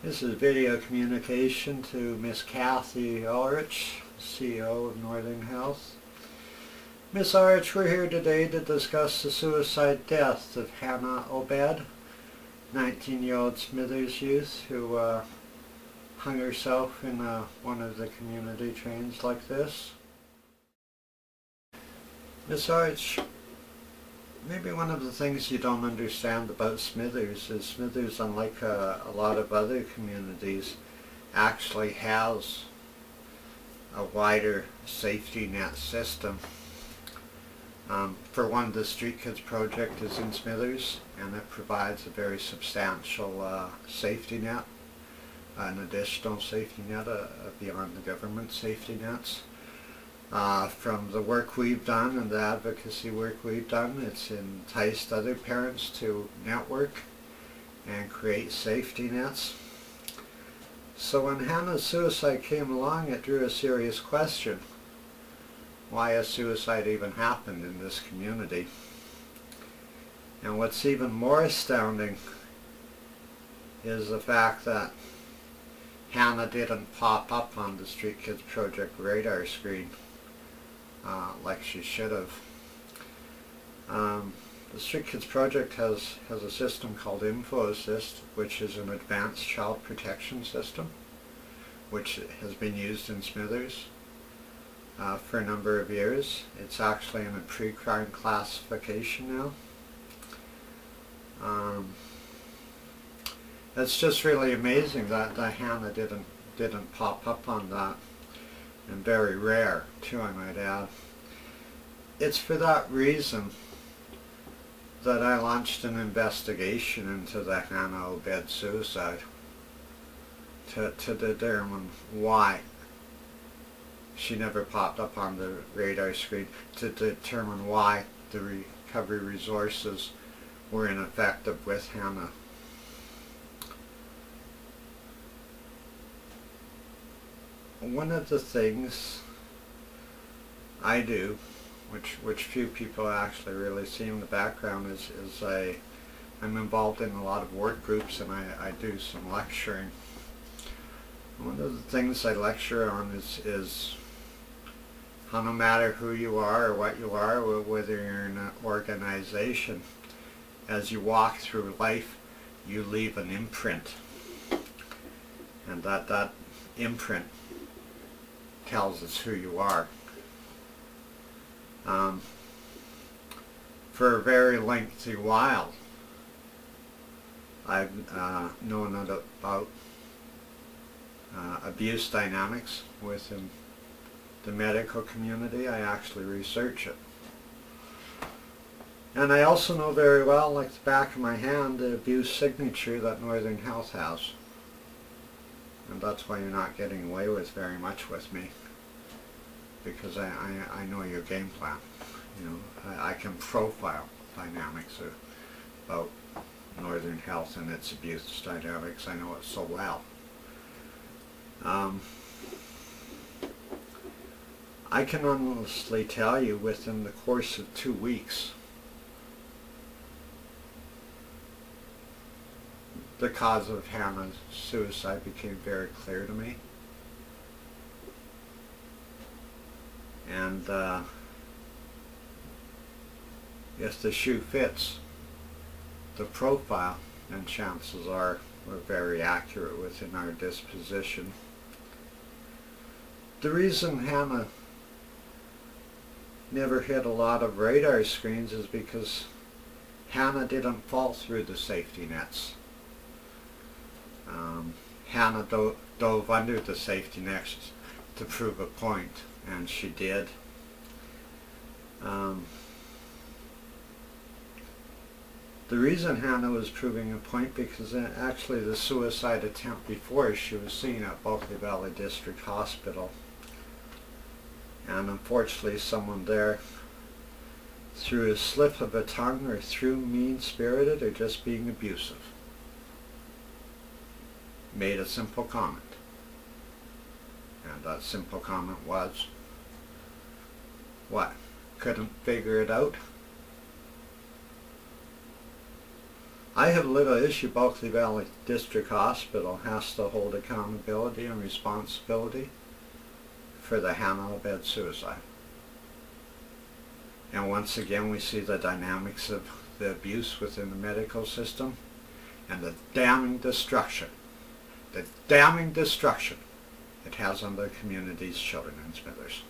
This is video communication to Miss Cathy Ulrich, CEO of Northern Health. Miss Ulrich, we're here today to discuss the suicide death of Hannh Obed, 19-year-old Smithers youth who hung herself in one of the community trains like this. Miss Ulrich, maybe one of the things you don't understand about Smithers is Smithers, unlike a lot of other communities, actually has a wider safety net system. For one, the Street Kids project is in Smithers, and it provides a very substantial safety net, an additional safety net beyond the government safety nets. From the work we've done and the advocacy work we've done, it's enticed other parents to network and create safety nets. So when Hannah's suicide came along, it drew a serious question. Why has suicide even happened in this community? And what's even more astounding is the fact that Hannh didn't pop up on the Street Kids Project radar screen like she should have. The Street Kids Project has a system called Info Assist, which is an advanced child protection system, which has been used in Smithers for a number of years. It's actually in a pre-crime classification now. It's just really amazing that Hannh didn't pop up on that, and very rare too, I might add. It's for that reason that I launched an investigation into the Hannh Obed suicide to determine why she never popped up on the radar screen, to determine why the recovery resources were ineffective with Hannh. One of the things I do, which few people actually really see in the background, is I'm involved in a lot of work groups, and I do some lecturing. One of the things I lecture on is how no matter who you are or what you are, whether you're in an organization, as you walk through life, you leave an imprint, and that imprint tells us who you are. For a very lengthy while, I've known about abuse dynamics within the medical community. I actually research it. And I also know very well, like the back of my hand, the abuse signature that Northern Health has. And that's why you're not getting away with very much with me, because I know your game plan. You know, I can profile dynamics about Northern Health and its abuse dynamics. I know it so well. I can honestly tell you, within the course of 2 weeks, the cause of Hannah's suicide became very clear to me. And if the shoe fits the profile, then chances are we're very accurate within our disposition. The reason Hannh never hit a lot of radar screens is because Hannh didn't fall through the safety nets. Hannh dove under the safety nets to prove a point, and she did. The reason Hannh was proving a point, because actually the suicide attempt before, she was seen at Bulkley Valley District Hospital, and unfortunately someone there, through a slip of a tongue or through mean-spirited or just being abusive, made a simple comment. And that simple comment was, what? Couldn't figure it out? I have little issue Bulkley Valley District Hospital has to hold accountability and responsibility for the Hannh Obed suicide. And once again we see the dynamics of the abuse within the medical system and the damning destruction it has on the community's children in Smithers.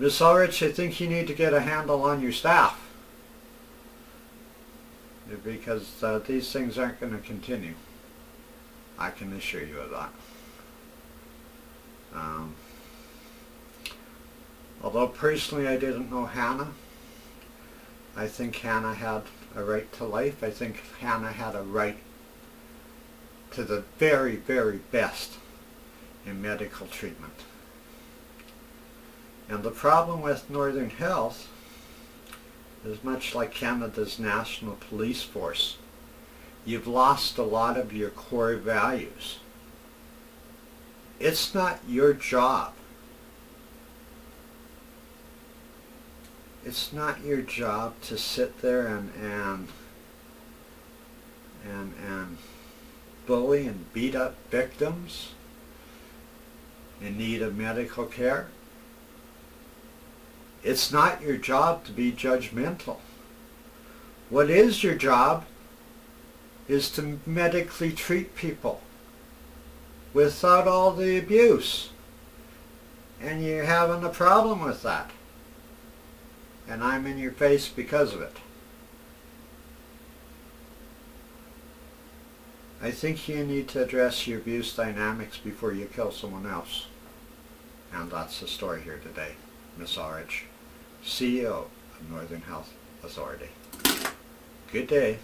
Miss Ulrich, I think you need to get a handle on your staff, because these things aren't going to continue. I can assure you of that. Although personally I didn't know Hannh, I think Hannh had a right to life. I think Hannh had a right to the very, very best in medical treatment. And the problem with Northern Health is much like Canada's National Police Force. You've lost a lot of your core values. It's not your job. It's not your job to sit there and bully and beat up victims in need of medical care. It's not your job to be judgmental. What is your job is to medically treat people without all the abuse. And you're having a problem with that. And I'm in your face because of it. I think you need to address your abuse dynamics before you kill someone else. And that's the story here today. Miss Ulrich, CEO of Northern Health Authority. Good day.